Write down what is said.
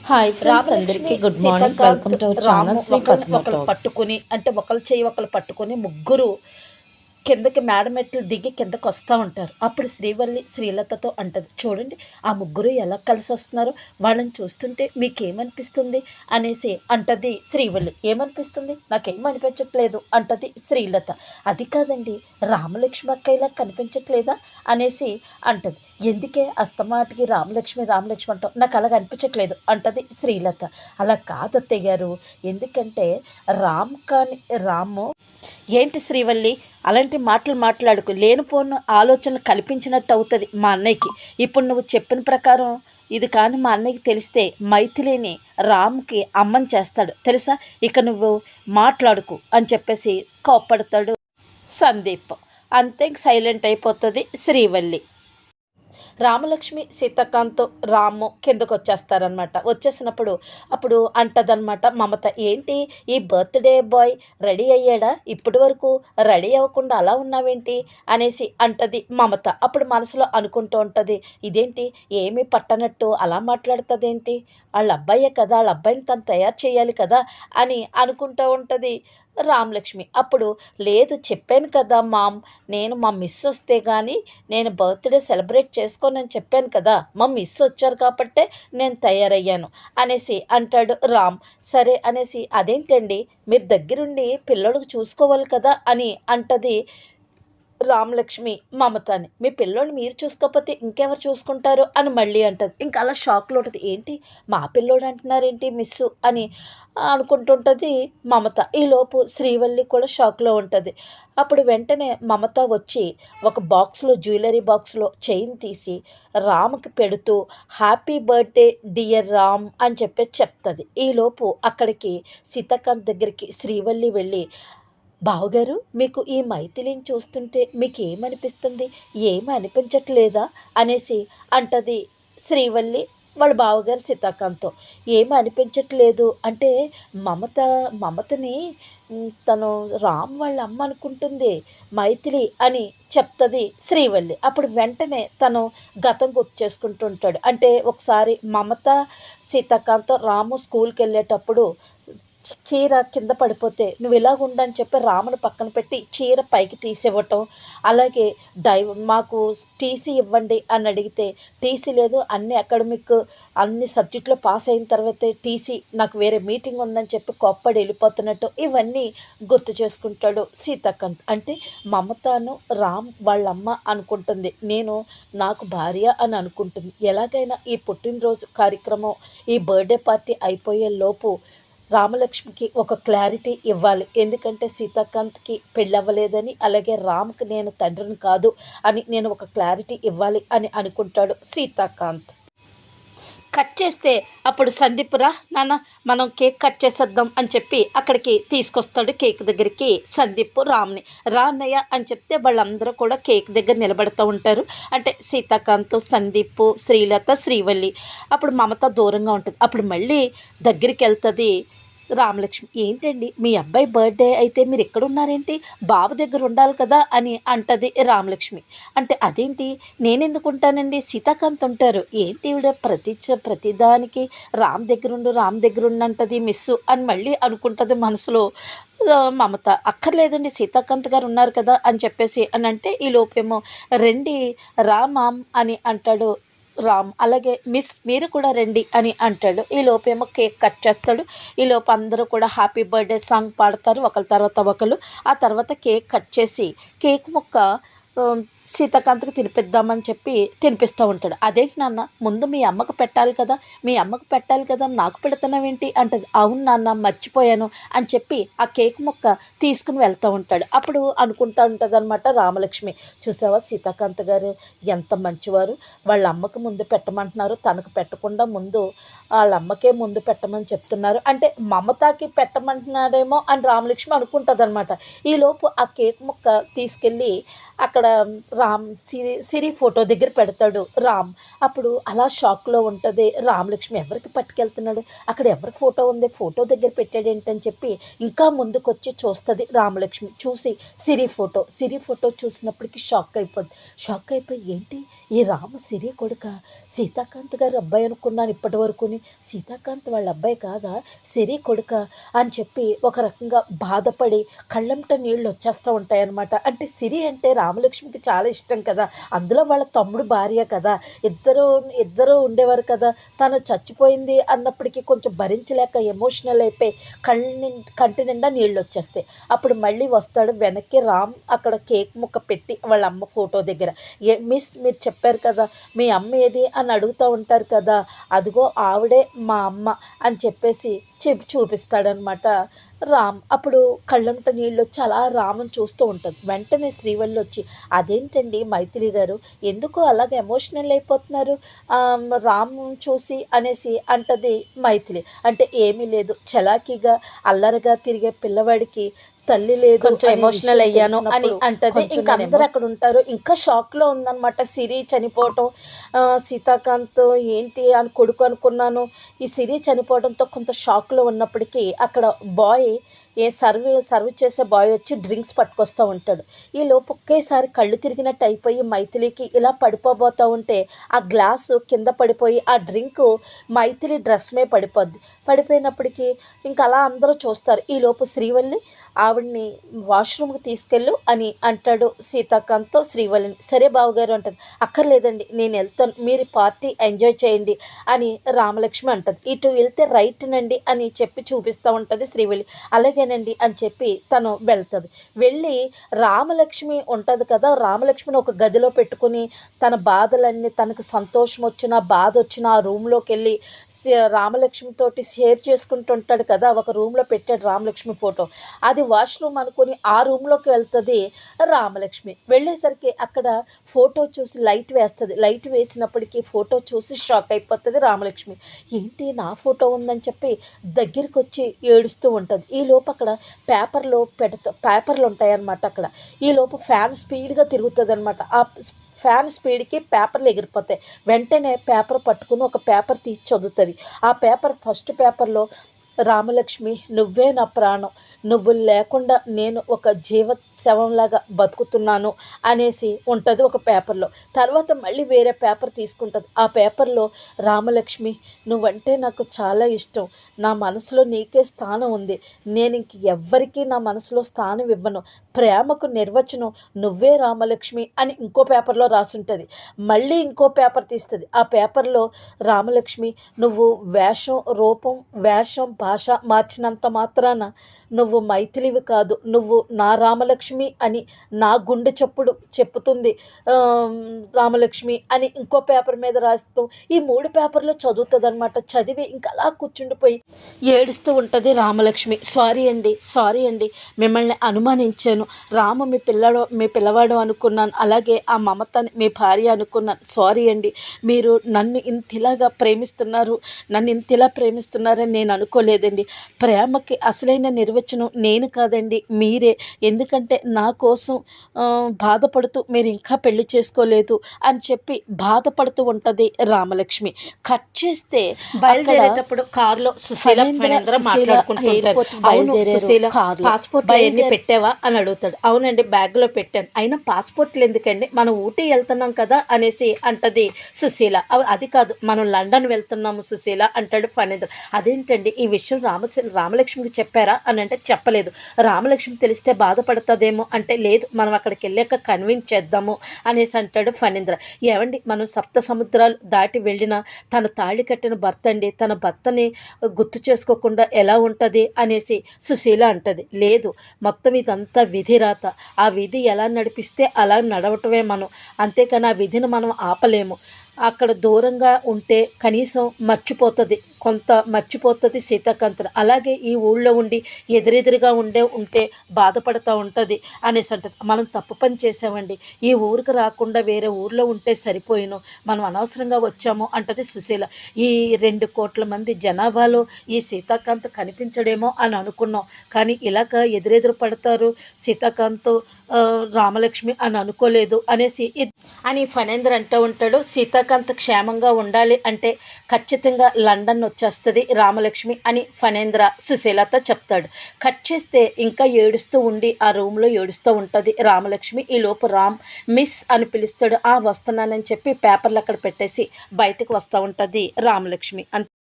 Hi friends, అందరికీ good morning. Welcome to our channel Sri Padma talks. పట్టుకుని అంటే ఒకళ్ళు చేయి ఒకళ్ళు పట్టుకుని ముగ్గురు కిందకి మేడ మెట్లు దిగి కిందకి వస్తూ ఉంటారు. అప్పుడు శ్రీవల్లి శ్రీలతతో అంటది, చూడండి ఆ ముగ్గురు ఎలా కలిసి వస్తున్నారో, వాళ్ళని చూస్తుంటే మీకేమనిపిస్తుంది అనేసి అంటది శ్రీవల్లి. ఏమనిపిస్తుంది, నాకేం అనిపించట్లేదు అంటది శ్రీలత. అది కాదండి, రామలక్ష్మి అక్కయ్యలా కనిపించట్లేదా అనేసి అంటది. ఎందుకే అస్తమాటికి రామలక్ష్మి రామలక్ష్మి అంటావు, నాకు అలాగ అనిపించట్లేదు అంటది శ్రీలత. అలా కాదు అత్తయ్య గారు, ఎందుకంటే రాము ఏంటి శ్రీవల్లి అలాంటి మాటలు మాట్లాడుకు, లేనిపోను ఆలోచనలు కల్పించినట్టు అవుతుంది మా అన్నయ్యకి. ఇప్పుడు నువ్వు చెప్పిన ప్రకారం ఇది కానీ మా అన్నయ్యకి తెలిస్తే మైథిలిని రామ్కి అమ్మని చేస్తాడు తెలుసా, ఇక నువ్వు మాట్లాడుకు అని చెప్పేసి కోప్పడతాడు సందీప్. అంతే సైలెంట్ అయిపోతుంది శ్రీవల్లి. రామలక్ష్మి సీతాకాంత్ రాము కిందకు వచ్చేస్తారనమాట. వచ్చేసినప్పుడు అప్పుడు అంటదనమాట మమత, ఏంటి ఈ బర్త్డే బాయ్ రెడీ అయ్యాడా, ఇప్పటి వరకు రెడీ అవ్వకుండా అలా ఉన్నావేంటి అనేసి అంటది మమత. అప్పుడు మనసులో అనుకుంటూ ఉంటుంది, ఇదేంటి ఏమీ పట్టనట్టు అలా మాట్లాడుతుందేంటి, వాళ్ళ అబ్బాయే కదా, వాళ్ళ అబ్బాయిని తను తయారు చేయాలి కదా అని అనుకుంటూ ఉంటుంది రామలక్ష్మి. అప్పుడు లేదు చెప్పాను కదా మామ్, నేను మా మిస్ వస్తే కానీ నేను బర్త్డే సెలబ్రేట్ చేసుకోనని చెప్పాను కదా, మా మిస్ వచ్చారు కాబట్టే నేను తయారయ్యాను అనేసి అంటాడు రామ్. సరే అనేసి, అదేంటండి మీరు దగ్గరుండి పిల్లడికి చూసుకోవాలి కదా అని అంటది రామలక్ష్మి మమతని. మీ పిల్లోని మీరు చూసుకోకపోతే ఇంకెవరు చూసుకుంటారు అని మళ్ళీ అంటది. ఇంకా అలా షాక్లో ఉంటుంది, ఏంటి మా పిల్లోడు అంటున్నారేంటి మిస్సు అని అనుకుంటుంటుంది మమత. ఈలోపు శ్రీవల్లి కూడా షాక్లో ఉంటుంది. అప్పుడు వెంటనే మమత వచ్చి ఒక బాక్స్లో జ్యువెలరీ బాక్స్లో చైన్ తీసి రామ్కి పెడుతూ హ్యాపీ బర్త్డే డియర్ రామ్ అని చెప్పేసి చెప్తుంది. ఈలోపు అక్కడికి సీతాకాంత్ దగ్గరికి శ్రీవల్లి వెళ్ళి, బావగారు మీకు ఈ మైథిలిని చూస్తుంటే మీకు ఏమనిపిస్తుంది, ఏమి అనిపించట్లేదా అనేసి అంటది శ్రీవల్లి వాళ్ళ బావగారు సీతాకాంత్తో. ఏమి అనిపించట్లేదు అంటే మమతని తను రామ్ వాళ్ళ అమ్మ అనుకుంటుంది మైథిలి అని చెప్తుంది శ్రీవల్లి. అప్పుడు వెంటనే తను గతం గుర్తు చేసుకుంటుంటాడు. అంటే ఒకసారి మమత సీతాకాంత్ రాము స్కూల్కి వెళ్ళేటప్పుడు చీర కింద పడిపోతే నువ్వు ఇలాగ ఉండని చెప్పి రాముని పక్కన పెట్టి చీర పైకి తీసివ్వటం, అలాగే మాకు టీసీ ఇవ్వండి అని అడిగితే టీసీ లేదు, అన్ని అకాడమిక్ అన్ని సబ్జెక్టులో పాస్ అయిన తర్వాతే టీసీ, నాకు వేరే మీటింగ్ ఉందని చెప్పి కోప్పడి వెళ్ళిపోతున్నట్టు ఇవన్నీ గుర్తు చేసుకుంటాడు సీతాకాంత్. అంటే మమతను రామ్ వాళ్ళమ్మ అనుకుంటుంది, నేను నాకు భార్య అని అనుకుంటుంది. ఎలాగైనా ఈ పుట్టినరోజు కార్యక్రమం ఈ బర్త్డే పార్టీ అయిపోయే లోపు రామలక్ష్మికి ఒక క్లారిటీ ఇవ్వాలి. ఎందుకంటే సీతాకాంత్కి పెళ్ళవ్వలేదని, అలాగే రామ్కి నేను తండ్రిని కాదు అని నేను ఒక క్లారిటీ ఇవ్వాలి అని అనుకుంటాడు సీతాకాంత్. కట్ చేస్తే అప్పుడు సందీప్, రా నాన్న మనం కేక్ కట్ చేసేద్దాం అని చెప్పి అక్కడికి తీసుకొస్తాడు కేక్ దగ్గరికి సందీప్ రామ్ని. రా అన్నయ్య అని చెప్తే వాళ్ళందరూ కూడా కేక్ దగ్గర నిలబడుతూ ఉంటారు. అంటే సీతాకాంత్, సందీప్, శ్రీలత, శ్రీవల్లి. అప్పుడు మమత దూరంగా ఉంటుంది. అప్పుడు మళ్ళీ దగ్గరికి వెళ్తుంది రామలక్ష్మి. ఏంటండి మీ అబ్బాయి బర్త్డే అయితే మీరు ఎక్కడ ఉన్నారేంటి, బాబు దగ్గర ఉండాలి కదా అని అంటది రామలక్ష్మి. అంటే అదేంటి నేనెందుకు ఉంటానండి, సీతాకాంత్ ఉంటారు, ఏంటి ఇవిడ ప్రతిదానికి రామ్ దగ్గరుండు అంటది మిస్సు అని మళ్ళీ అనుకుంటుంది మనసులో మమత. అక్కర్లేదండి సీతాకాంత్ గారు ఉన్నారు కదా అని చెప్పేసి అని అంటే, ఈ లోపేమో రండి రామామ్ అని అంటాడు రామ్. అలాగే మిస్ మీరు కూడా రండి అని అంటాడు. ఈ లోపేమో కేక్ కట్ చేస్తాడు. ఈ లోపు అందరూ కూడా హ్యాపీ బర్త్డే సాంగ్ పాడతారు ఒకరి తర్వాత ఒకరు. ఆ తర్వాత కేక్ కట్ చేసి కేక్ ముక్క సీతాకాంత్కి తినిపిద్దామని చెప్పి తినిపిస్తూ ఉంటాడు. అదేంటి నాన్న, ముందు మీ అమ్మకు పెట్టాలి కదా నాకు పెడుతున్నావేంటి అంటది. అవును నాన్న మర్చిపోయాను అని చెప్పి ఆ కేక్ ముక్క తీసుకుని వెళ్తూ ఉంటాడు. అప్పుడు అనుకుంటూ ఉంటుంది అనమాట రామలక్ష్మి, చూసావా సీతాకాంత్ గారు ఎంత మంచివారు, వాళ్ళ అమ్మకు ముందు పెట్టమంటున్నారు, తనకు పెట్టకుండా ముందు వాళ్ళ అమ్మకే ముందు పెట్టమని చెప్తున్నారు, అంటే మమతాకి పెట్టమంటున్నారేమో అని రామలక్ష్మి అనుకుంటుంది అనమాట. ఈలోపు ఆ కేక్ ముక్క తీసుకెళ్ళి అక్కడ సిరి ఫోటో దగ్గర పెడతాడు రామ్. అప్పుడు అలా షాక్లో ఉంటుంది రామలక్ష్మి. ఎవరికి పట్టుకెళ్తున్నాడు, అక్కడ ఎవరి ఫోటో ఉంది, ఫోటో దగ్గర పెట్టాడు ఏంటని చెప్పి ఇంకా ముందుకొచ్చి చూస్తుంది రామలక్ష్మి. చూసి సిరి ఫోటో చూసినప్పటికీ షాక్ అయిపోయి ఏంటి ఈ రాము సిరి కొడుక, సీతాకాంత్ గారు అబ్బాయి అనుకున్నాను ఇప్పటి వరకుని, సీతాకాంత్ వాళ్ళ అబ్బాయి కాదా, సిరి కొడుక అని చెప్పి ఒక రకంగా బాధపడి కళ్ళంట నీళ్ళు వచ్చేస్తూ ఉంటాయన్నమాట. అంటే సిరి అంటే రామలక్ష్మికి చాలా ఇష్టం కదా, అందులో వాళ్ళ తమ్ముడు భార్య కదా, ఇద్దరు ఉండేవారు కదా. తను చచ్చిపోయింది అన్నప్పటికీ కొంచెం భరించలేక ఎమోషనల్ అయిపోయి కంటి నిండా నీళ్ళు వచ్చేస్తాయి. అప్పుడు మళ్ళీ వస్తాడు వెనక్కి రామ్. అక్కడ కేక్ ముక్క పెట్టి వాళ్ళ అమ్మ ఫోటో దగ్గర, మిస్ మీరు చెప్పారు కదా మీ అమ్మ ఏది అని అడుగుతూ ఉంటారు కదా, అదిగో ఆవిడే మా అమ్మ అని చెప్పేసి చూపిస్తాడనమాట రామ్. అప్పుడు కళ్ళంట నీళ్ళు వచ్చి అలా రాముని చూస్తూ ఉంటుంది. వెంటనే శ్రీవల్లి వచ్చి అదేంటండి మైథిలి గారు ఎందుకో అలాగ ఎమోషనల్ అయిపోతున్నారు రాము చూసి అనేసి అంటది మైథిలి. అంటే ఏమీ లేదు, చలాకీగా అల్లరిగా తిరిగే పిల్లవాడికి తల్లి లేదు, కొంచెం ఎమోషనల్ అయ్యాను అని అంటది. ఇంకా అందరు అక్కడ ఉంటారు. ఇంకా షాక్లో ఉందన్నమాట సిరి చనిపోవటం. సీతాకాంత్ ఏంటి అని కొడుకు అనుకున్నాను, ఈ సిరి చనిపోవడంతో కొంత షాక్లో ఉన్నప్పటికీ అక్కడ బాయ్ సర్వ్ చేసే బాయ్ వచ్చి డ్రింక్స్ పట్టుకొస్తూ ఉంటాడు. ఈ లోపు ఒకేసారి కళ్ళు తిరిగినట్టు అయిపోయి మైథిలికి ఇలా పడిపోబోతూ ఉంటే ఆ గ్లాసు కింద పడిపోయి ఆ డ్రింకు మైథిలి డ్రెస్ మీద పడిపోయినప్పటికీ ఇంకా అలా అందరూ చూస్తారు. ఈ లోపు శ్రీవల్లి ఆవిడ్ని వాష్రూమ్కి తీసుకెళ్ళు అని అంటాడు సీతాకాంత్తో శ్రీవల్లిని. సరే బావగారు అంటుంది. అక్కర్లేదండి నేను వెళ్తాను, మీరు పార్టీ ఎంజాయ్ చేయండి అని రామలక్ష్మి అంటుంది. ఇటు వెళ్తే రైట్నండి అని చెప్పి చూపిస్తూ ఉంటుంది శ్రీవల్లి. అలాగేనండి అని చెప్పి తను వెళ్తుంది. వెళ్ళి రామలక్ష్మి ఉంటుంది కదా, రామలక్ష్మిని ఒక గదిలో పెట్టుకుని తన బాధలన్నీ, తనకు సంతోషం వచ్చినా బాధ వచ్చినా ఆ రూమ్లోకి వెళ్ళి రామలక్ష్మితోటి షేర్ చేసుకుంటుంటాడు కదా. ఒక రూమ్లో పెట్టాడు రామలక్ష్మి ఫోటో, అది వాష్రూమ్ అనుకుని ఆ రూమ్లోకి వెళ్తుంది రామలక్ష్మి. వెళ్ళేసరికి అక్కడ ఫోటో చూసి లైట్ వేస్తుంది. లైట్ వేసినప్పటికీ ఫోటో చూసి షాక్ అయిపోతుంది రామలక్ష్మి. ఏంటి నా ఫోటో ఉందని చెప్పి దగ్గరికి వచ్చి ఏడుస్తూ ఉంటుంది. ఈ లోపు అక్కడ పేపర్లు ఉంటాయన్నమాట అక్కడ. ఈ లోపు ఫ్యాన్ స్పీడ్గా తిరుగుతుంది అనమాట. ఆ ఫ్యాన్ స్పీడ్కి పేపర్లు ఎగిరిపోతాయి. వెంటనే పేపర్ పట్టుకుని ఒక పేపర్ తీసి చదువుతుంది. ఆ ఫస్ట్ పేపర్లో రామలక్ష్మి నువ్వే నా ప్రాణం, నువ్వు లేకుండా నేను ఒక శవంలాగా బతుకుతున్నాను అనేసి ఉంటుంది ఒక పేపర్లో. తర్వాత మళ్ళీ వేరే పేపర్ తీసుకుంటుంది. ఆ పేపర్లో రామలక్ష్మి నువ్వంటే నాకు చాలా ఇష్టం, నా మనసులో నీకే స్థానం ఉంది, నేను ఇంక ఎవ్వరికీ నా మనసులో స్థానం ఇవ్వను, ప్రేమకు నిర్వచనం నువ్వే రామలక్ష్మి అని ఇంకో పేపర్లో రాసుంటుంది. మళ్ళీ ఇంకో పేపర్ తీస్తుంది. ఆ పేపర్లో రామలక్ష్మి నువ్వు వేషం భాష మార్చినంత మాత్రాన నువ్వు మైథిలివి కాదు, నువ్వు నా రామలక్ష్మి అని నా గుండె చెప్పుతుంది రామలక్ష్మి అని ఇంకో పేపర్ మీద రాస్తూ ఈ 3 పేపర్లు చదువుతుంది అనమాట. చదివి ఇంకా అలా కూర్చుండిపోయి ఏడుస్తూ ఉంటుంది రామలక్ష్మి. సారీ అండి మిమ్మల్ని అనుమానించాను, రాము మీ పిల్లవాడు అనుకున్నాను, అలాగే ఆ మమతని మీ భార్య అనుకున్నాను, సారీ అండి, మీరు నన్ను ఇంతలా ప్రేమిస్తున్నారని నేను అనుకోలేదండి, ప్రేమకి అసలైన నిర్వచనం నేను కాదండి మీరే, ఎందుకంటే నా కోసం బాధపడుతూ మీరు ఇంకా పెళ్లి చేసుకోలేదు అని చెప్పి బాధపడుతూ ఉంటుంది రామలక్ష్మి. కట్ చేస్తే బయలుదేరేటప్పుడు కారులో పాస్పోర్ట్ ఎన్ని పెట్టావా అని అడుగుతాడు. అవునండి బ్యాగ్లో పెట్టాను, అయినా పాస్పోర్ట్లు ఎందుకండి, మనం ఊటీ వెళ్తున్నాం కదా అనేసి అంటది సుశీల. అది కాదు మనం లండన్ వెళ్తున్నాము సుశీల అంటాడు ఫణీంద్ర. అదేంటండి ఈ విషయం రామలక్ష్మికి చెప్పారా అని అంటే చెప్పలేదు, రామలక్ష్మి తెలిస్తే బాధపడుతుందేమో అంటే లేదు మనం అక్కడికి వెళ్ళాక కన్విన్స్ చేద్దాము అనేసి అంటాడు ఫణీంద్ర. ఏమండి మనం 7 సముద్రాలు దాటి వెళ్ళినా తన తాళి కట్టిన భర్త అండి, తన భర్తని గుర్తు చేసుకోకుండా ఎలా ఉంటుంది అనేసి సుశీల అంటది. లేదు మొత్తం ఇదంతా విధి రాత, ఆ విధి ఎలా నడిపిస్తే అలా నడవటమే మనం, అంతేకాని ఆ విధిని మనం ఆపలేము, అక్కడ దూరంగా ఉంటే కనీసం మర్చిపోతుంది, కొంత మర్చిపోతుంది సీతాకాంతను. అలాగే ఈ ఊళ్ళో ఉండి ఎదురెదురుగా ఉంటే బాధపడుతూ ఉంటుంది అనేసి అంటది. మనం తప్పు పని చేసామండి, ఈ ఊరికి రాకుండా వేరే ఊర్లో ఉంటే సరిపోయిను, మనం అనవసరంగా వచ్చాము అంటది సుశీల. ఈ 2 కోట్ల మంది జనాభాలో ఈ సీతాకాంత్ కనిపించడేమో అని అనుకున్నాం, కానీ ఇలాగ ఎదురెదురు పడతారు సీతాకాంత్ రామలక్ష్మి అని అనుకోలేదు అని ఫణేంద్ర అంటూ ఉంటాడు. సీతాకాంత్ క్షేమంగా ఉండాలి అంటే ఖచ్చితంగా లండన్ వచ్చేస్తుంది రామలక్ష్మి అని ఫణేంద్ర సుశీలతో చెప్తాడు. కట్ చేస్తే ఇంకా ఏడుస్తూ ఉండి ఆ రూమ్లో ఏడుస్తూ ఉంటుంది రామలక్ష్మి. ఈలోపు రామ్ మిస్ అని పిలుస్తాడు. వస్తున్నానని చెప్పి పేపర్లు అక్కడ పెట్టేసి బయటకు వస్తూ ఉంటుంది రామలక్ష్మి.